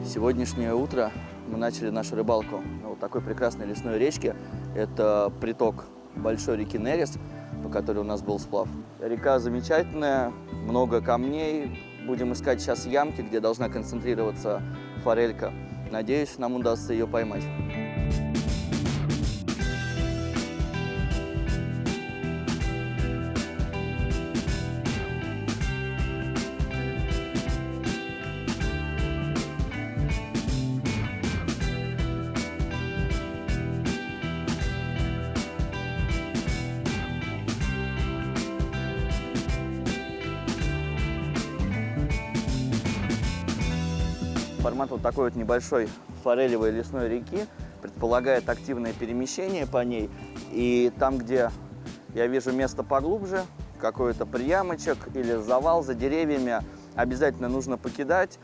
Сегодняшнее утро мы начали нашу рыбалку на вот такой прекрасной лесной речке. Это приток большой реки Нерес, по которой у нас был сплав. Река замечательная, много камней. Будем искать сейчас ямки, где должна концентрироваться форелька. Надеюсь, нам удастся ее поймать. Формат вот такой вот небольшой форелевой лесной реки предполагает активное перемещение по ней. И там, где я вижу место поглубже, какой-то приямочек или завал за деревьями, обязательно нужно покидать.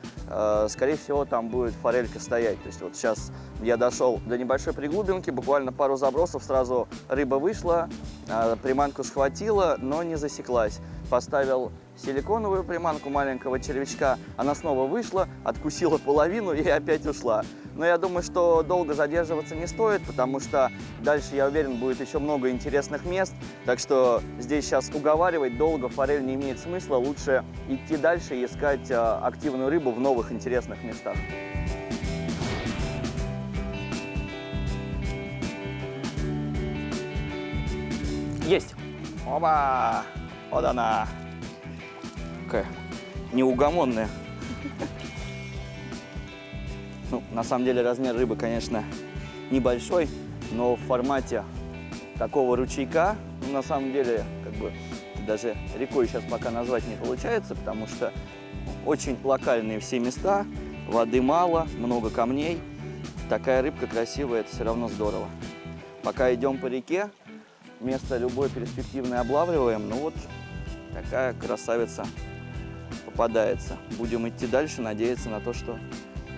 Скорее всего, там будет форелька стоять. То есть вот сейчас я дошел до небольшой приглубинки, буквально пару забросов, сразу рыба вышла, приманку схватила, но не засеклась. Поставил силиконовую приманку маленького червячка, она снова вышла, откусила половину и опять ушла. Но я думаю, что долго задерживаться не стоит, потому что дальше, я уверен, будет еще много интересных мест. Так что здесь сейчас уговаривать долго форель не имеет смысла. Лучше идти дальше и искать активную рыбу в новых интересных местах. Есть! Оба! Вот она! Какая неугомонная. Ну, на самом деле размер рыбы, конечно, небольшой, но в формате такого ручейка, ну, на самом деле, как бы даже рекой сейчас пока назвать не получается, потому что очень локальные все места, воды мало, много камней. Такая рыбка красивая, это все равно здорово. Пока идем по реке, место любое перспективное облавливаем, ну вот такая красавица попадается. Будем идти дальше, надеяться на то, что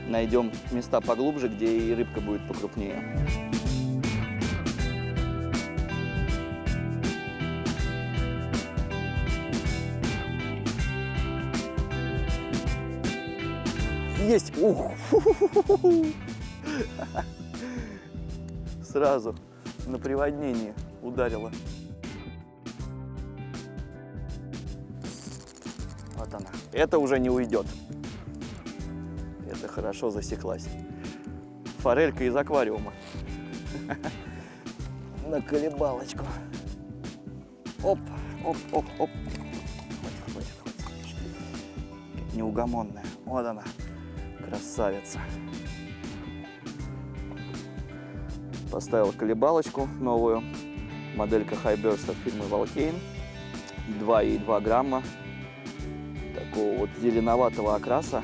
найдем места поглубже, где и рыбка будет покрупнее. Есть! Ух! Сразу на приводнении ударила. Вот она. Это уже не уйдет. Это хорошо засеклась. Форелька из аквариума. На колебалочку. Оп, оп, оп, оп. Хватит. Неугомонная. Вот она. Красавица. Поставил колебалочку новую. Моделька Highburst от фирмы Volcane. 2,2 грамма. Такого вот зеленоватого окраса.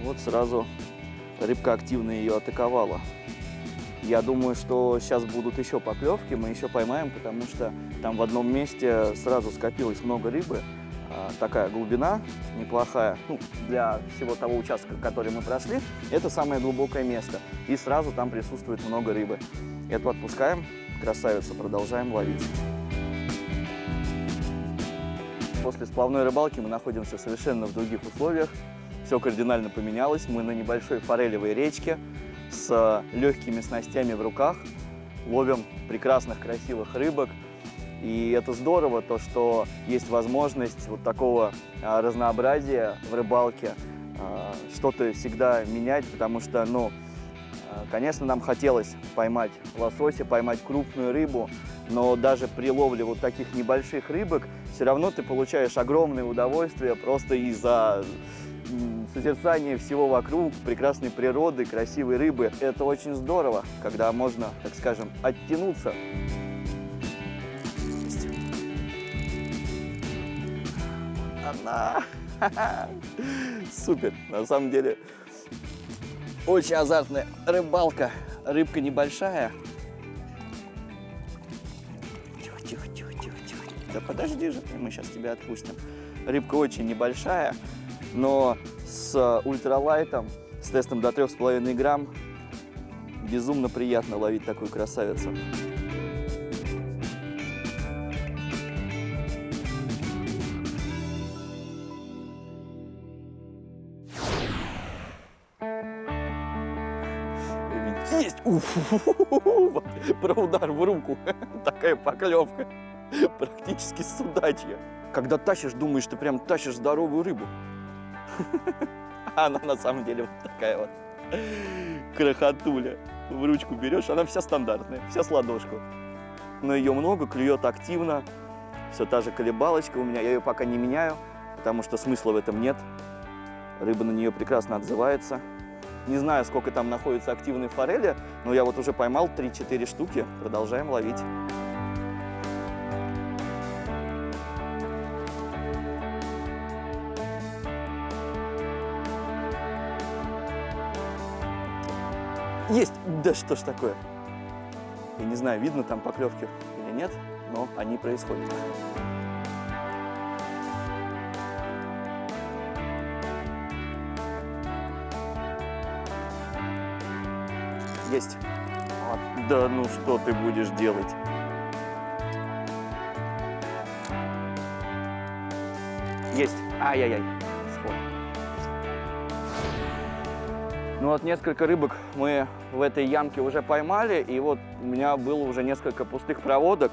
Вот сразу рыбка активно ее атаковала. Я думаю, что сейчас будут еще поклевки, мы еще поймаем, потому что там в одном месте сразу скопилось много рыбы. Такая глубина неплохая, ну, для всего того участка, который мы прошли, это самое глубокое место. И сразу там присутствует много рыбы. Эту отпускаем, красавицу продолжаем ловить. После сплавной рыбалки мы находимся совершенно в других условиях. Все кардинально поменялось. Мы на небольшой форелевой речке с легкими снастями в руках. Ловим прекрасных, красивых рыбок. И это здорово, то, что есть возможность вот такого разнообразия в рыбалке. Что-то всегда менять, потому что, ну, конечно, нам хотелось поймать лосося, поймать крупную рыбу. Но даже при ловле вот таких небольших рыбок все равно ты получаешь огромное удовольствие просто из-за созерцания всего вокруг, прекрасной природы, красивой рыбы. Это очень здорово, когда можно, так скажем, оттянуться. Она! Супер! На самом деле, очень азартная рыбалка. Рыбка небольшая. Тихо. Да подожди же, мы сейчас тебя отпустим. Рыбка очень небольшая, но с ультралайтом, с тестом до 3,5 грамм, безумно приятно ловить такую красавицу. Есть! Вот, про удар в руку. Такая поклевка. Практически судачья. Когда тащишь, думаешь, ты прям тащишь здоровую рыбу. А она на самом деле вот такая вот крохотуля. В ручку берешь, она вся стандартная, вся с ладошку. Но ее много, клюет активно. Все та же колебалочка у меня, я ее пока не меняю, потому что смысла в этом нет. Рыба на нее прекрасно отзывается. Не знаю, сколько там находится активной форели, но я вот уже поймал 3-4 штуки. Продолжаем ловить. Есть! Да что ж такое? Я не знаю, видно там поклевки или нет, но они происходят. Есть. Вот. Да ну что ты будешь делать? Есть. Ай-яй-яй. Сход. Ну вот несколько рыбок мы в этой ямке уже поймали, и вот у меня было уже несколько пустых проводок.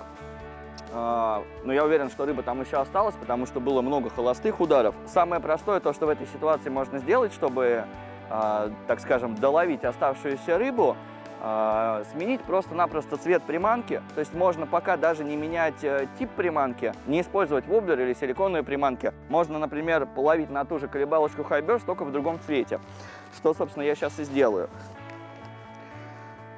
Но я уверен, что рыба там еще осталась, потому что было много холостых ударов. Самое простое, то, что в этой ситуации можно сделать, чтобы, так скажем, доловить оставшуюся рыбу, сменить просто-напросто цвет приманки. То есть можно пока даже не менять тип приманки, не использовать воблер или силиконовые приманки. Можно, например, половить на ту же колебалочку Hi-Burst, только в другом цвете. Что, собственно, я сейчас и сделаю.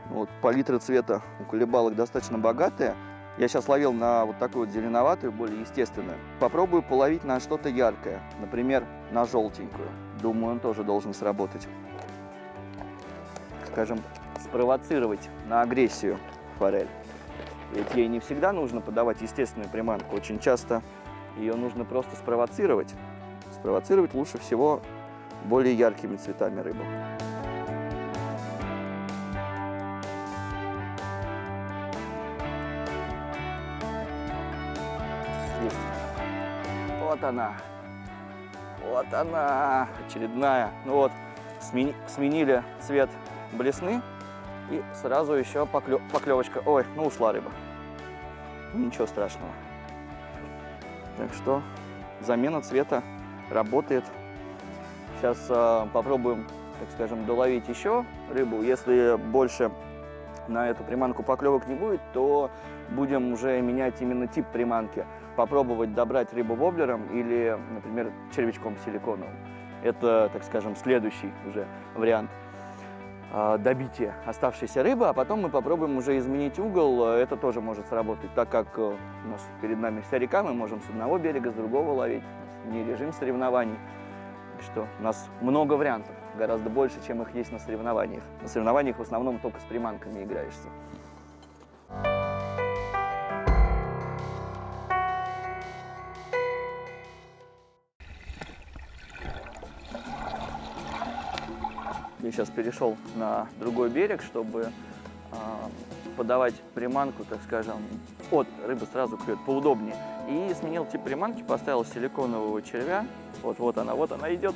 Вот, палитра цвета у колебалок достаточно богатая. Я сейчас ловил на вот такую вот зеленоватую, более естественную. Попробую половить на что-то яркое, например, на желтенькую. Думаю, он тоже должен сработать. Скажем, спровоцировать на агрессию форель. Ведь ей не всегда нужно подавать естественную приманку. Очень часто ее нужно просто спровоцировать. Спровоцировать лучше всего более яркими цветами рыбы. Есть. Вот она. Вот она. Очередная. Ну вот, сменили цвет блесны. И сразу еще поклевочка. Ой, ну ушла рыба. Ничего страшного. Так что замена цвета работает. Сейчас попробуем, так скажем, доловить еще рыбу. Если больше на эту приманку поклевок не будет, то будем уже менять именно тип приманки. Попробовать добрать рыбу воблером или, например, червячком силиконовым. Это, так скажем, следующий уже вариант добития оставшейся рыбы, а потом мы попробуем уже изменить угол. Это тоже может сработать, так как у нас перед нами вся река, мы можем с одного берега, с другого ловить. Не режим соревнований. Что у нас много вариантов, гораздо больше, чем их есть на соревнованиях. На соревнованиях в основном только с приманками играешься. Я сейчас перешел на другой берег, чтобы подавать приманку, так скажем, от рыбы сразу клюет поудобнее. И сменил тип приманки, поставил силиконового червя. Вот она идет,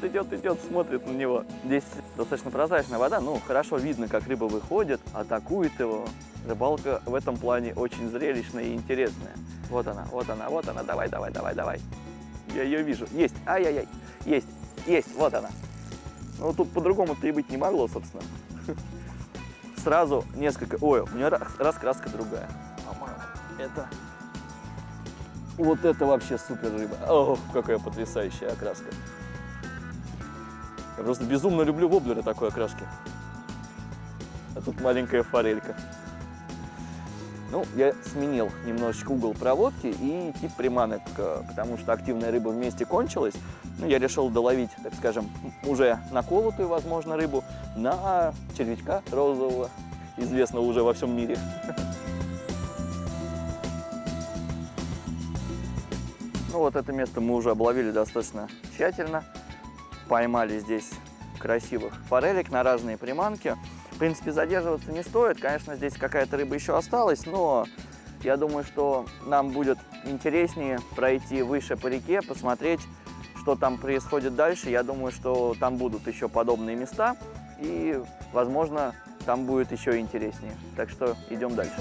смотрит на него. Здесь достаточно прозрачная вода, ну, хорошо видно, как рыба выходит, атакует его. Рыбалка в этом плане очень зрелищная и интересная. Вот она, давай. Я ее вижу. Есть, ай-яй-яй, есть, вот она. Ну, тут по-другому-то и быть не могло, собственно. Сразу несколько... Ой, у меня раскраска другая. Это... Вот это вообще супер рыба. Ох, какая потрясающая окраска. Я просто безумно люблю воблеры такой окраски. А тут маленькая форелька. Ну, я сменил немножечко угол проводки и тип приманок, потому что активная рыба вместе кончилась. Ну, я решил доловить, так скажем, уже наколотую, возможно, рыбу на червячка розового, известного уже во всем мире. Ну, вот это место мы уже обловили достаточно тщательно. Поймали здесь красивых форелек на разные приманки. В принципе, задерживаться не стоит. Конечно, здесь какая-то рыба еще осталась, но я думаю, что нам будет интереснее пройти выше по реке, посмотреть, что там происходит дальше. Я думаю, что там будут еще подобные места. И, возможно, там будет еще интереснее. Так что идем дальше.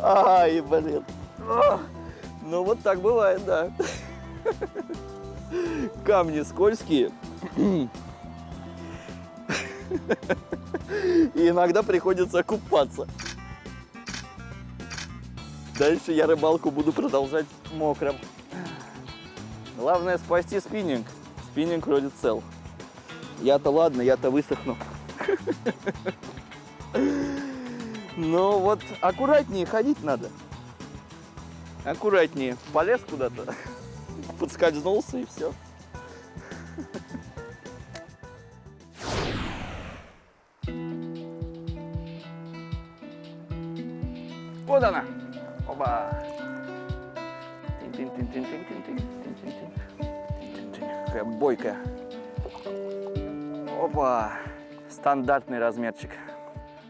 Ай, блин. Ну вот так бывает, да. Камни скользкие. И иногда приходится купаться. Дальше я рыбалку буду продолжать мокрым. Главное спасти спиннинг. Спиннинг вроде цел. Я-то ладно, я-то высохну. Но вот аккуратнее ходить надо. Аккуратнее. Полез куда-то, подскользнулся и все. Вот она. Оба. Такая бойкая. Опа. Стандартный размерчик.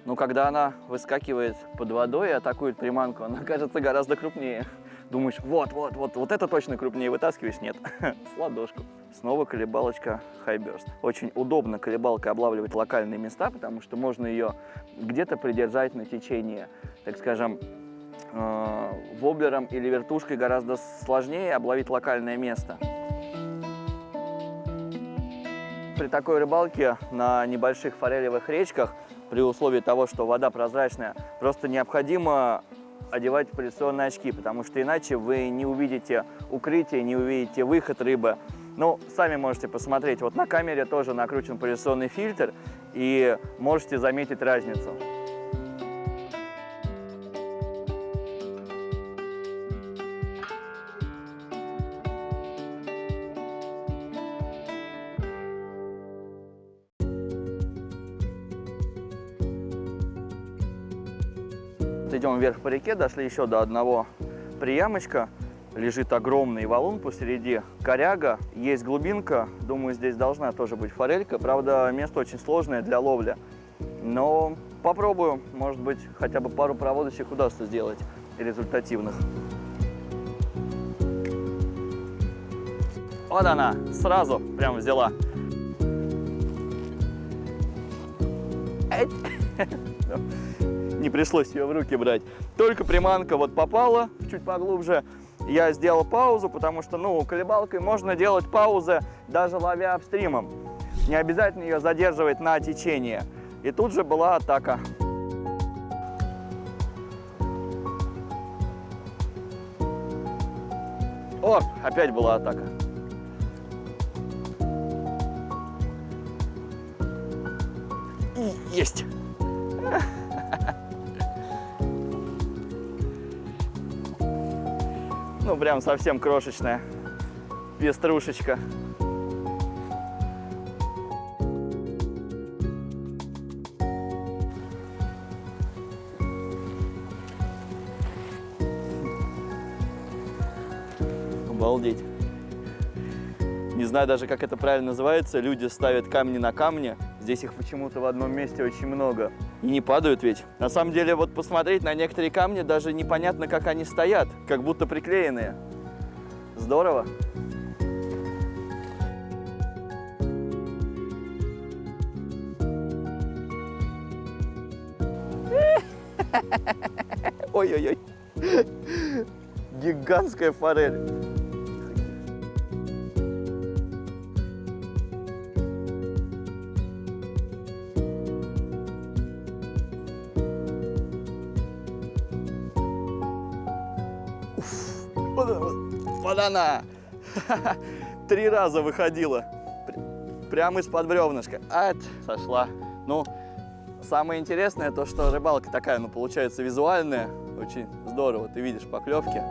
Но когда она выскакивает под водой и атакует приманку, она кажется гораздо крупнее. Думаешь, вот это точно крупнее, вытаскиваешь, нет, с ладошку. Снова колебалочка Hi-Burst. Очень удобно колебалкой облавливать локальные места, потому что можно ее где-то придержать на течении. Так скажем, воблером или вертушкой гораздо сложнее обловить локальное место. При такой рыбалке на небольших форелевых речках, при условии того, что вода прозрачная, просто необходимо одевать позиционные очки, потому что иначе вы не увидите укрытие, не увидите выход рыбы. Ну, сами можете посмотреть, вот на камере тоже накручен позиционный фильтр, и можете заметить разницу. Идем вверх по реке, дошли еще до одного приямочка. Лежит огромный валун посреди, коряга, есть глубинка. Думаю, здесь должна тоже быть форелька. Правда, место очень сложное для ловли. Но попробую, может быть, хотя бы пару проводочек удастся сделать результативных. Вот она, сразу прям взяла. Не пришлось ее в руки брать. Только приманка вот попала чуть поглубже. Я сделал паузу, потому что, ну, колебалкой можно делать паузы, даже ловя апстримом. Не обязательно ее задерживать на течение. И тут же была атака. О, опять была атака. И есть. Ну, прям совсем крошечная пеструшечка. Обалдеть. Не знаю даже, как это правильно называется. Люди ставят камни на камни. Здесь их почему-то в одном месте очень много. И не падают ведь. На самом деле, вот посмотреть на некоторые камни, даже непонятно, как они стоят. Как будто приклеенные. Здорово. Ой-ой-ой. Гигантская форель. Вот она! 3 раза выходила. Прямо из-под бревнышка. Сошла. Ну, самое интересное то, что рыбалка такая, ну, получается визуальная. Очень здорово. Ты видишь поклевки.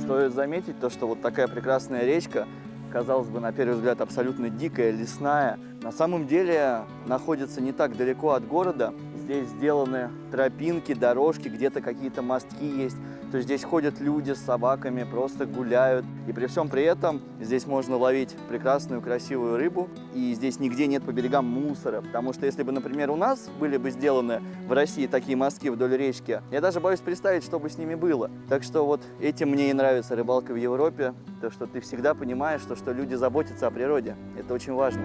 Стоит заметить то, что вот такая прекрасная речка, казалось бы, на первый взгляд, абсолютно дикая, лесная, на самом деле находится не так далеко от города. Здесь сделаны тропинки, дорожки, где-то какие-то мостки есть. То есть здесь ходят люди с собаками, просто гуляют. И при всем при этом здесь можно ловить прекрасную, красивую рыбу. И здесь нигде нет по берегам мусора. Потому что если бы, например, у нас были бы сделаны в России такие мостки вдоль речки, я даже боюсь представить, что бы с ними было. Так что вот этим мне и нравится рыбалка в Европе. То, что ты всегда понимаешь, что люди заботятся о природе. Это очень важно.